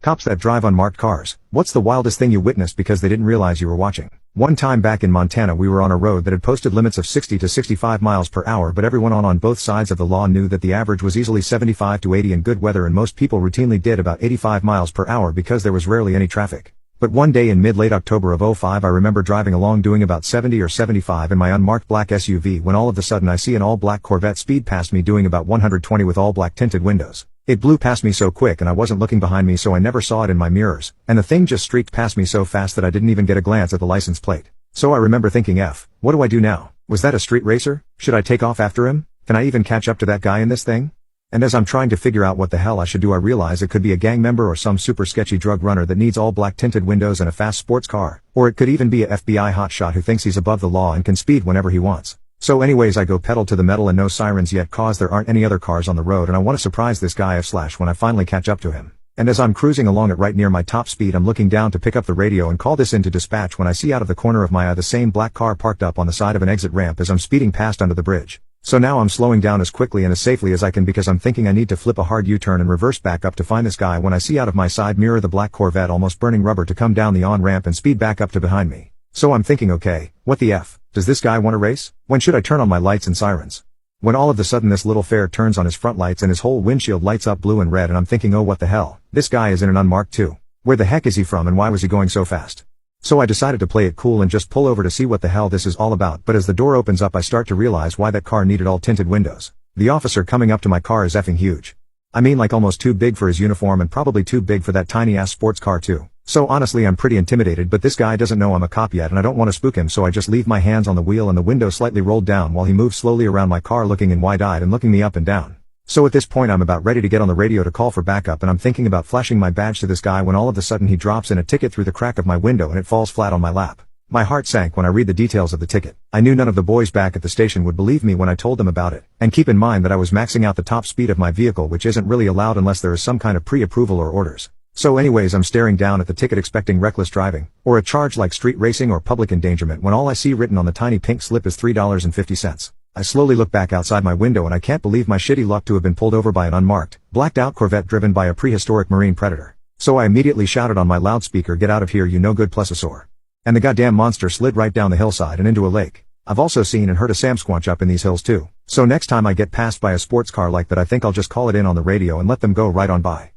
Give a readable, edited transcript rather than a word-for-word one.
Cops that drive unmarked cars. What's the wildest thing you witnessed because they didn't realize you were watching? One time back in Montana we were on a road that had posted limits of 60 to 65 miles per hour, but everyone on both sides of the law knew that the average was easily 75 to 80 in good weather, and most people routinely did about 85 miles per hour because there was rarely any traffic. But one day in mid-late October of '05 I remember driving along doing about 70 or 75 in my unmarked black SUV when all of a sudden I see an all-black Corvette speed past me doing about 120 with all-black tinted windows. It blew past me so quick and I wasn't looking behind me, so I never saw it in my mirrors, and the thing just streaked past me so fast that I didn't even get a glance at the license plate. So I remember thinking, what do I do now? Was that a street racer? Should I take off after him? Can I even catch up to that guy in this thing? And as I'm trying to figure out what the hell I should do, I realize it could be a gang member or some super sketchy drug runner that needs all black tinted windows and a fast sports car. Or it could even be a FBI hotshot who thinks he's above the law and can speed whenever he wants. So anyways, I go pedal to the metal and no sirens yet cause there aren't any other cars on the road, and I want to surprise this guy when I finally catch up to him. And as I'm cruising along at right near my top speed, I'm looking down to pick up the radio and call this into dispatch when I see out of the corner of my eye the same black car parked up on the side of an exit ramp as I'm speeding past under the bridge. So now I'm slowing down as quickly and as safely as I can because I'm thinking I need to flip a hard U-turn and reverse back up to find this guy when I see out of my side mirror the black Corvette almost burning rubber to come down the on-ramp and speed back up to behind me. So I'm thinking, okay, what the F? Does this guy want to race? When should I turn on my lights and sirens? When all of a sudden this little fare turns on his front lights and his whole windshield lights up blue and red, and I'm thinking, oh what the hell, this guy is in an unmarked too. Where the heck is he from and why was he going so fast? So I decided to play it cool and just pull over to see what the hell this is all about, but as the door opens up I start to realize why that car needed all tinted windows. The officer coming up to my car is effing huge. I mean, like almost too big for his uniform and probably too big for that tiny ass sports car too. So honestly I'm pretty intimidated, but this guy doesn't know I'm a cop yet and I don't want to spook him, so I just leave my hands on the wheel and the window slightly rolled down while he moves slowly around my car looking in wide-eyed and looking me up and down. So at this point I'm about ready to get on the radio to call for backup, and I'm thinking about flashing my badge to this guy when all of a sudden he drops in a ticket through the crack of my window and it falls flat on my lap. My heart sank when I read the details of the ticket. I knew none of the boys back at the station would believe me when I told them about it, and keep in mind that I was maxing out the top speed of my vehicle, which isn't really allowed unless there is some kind of pre-approval or orders. So anyways, I'm staring down at the ticket expecting reckless driving, or a charge like street racing or public endangerment, when all I see written on the tiny pink slip is $3.50. I slowly look back outside my window and I can't believe my shitty luck to have been pulled over by an unmarked, blacked out Corvette driven by a prehistoric marine predator. So I immediately shouted on my loudspeaker, "Get out of here, you no good plesiosaur." And the goddamn monster slid right down the hillside and into a lake. I've also seen and heard a Samsquatch up in these hills too. So next time I get passed by a sports car like that, I think I'll just call it in on the radio and let them go right on by.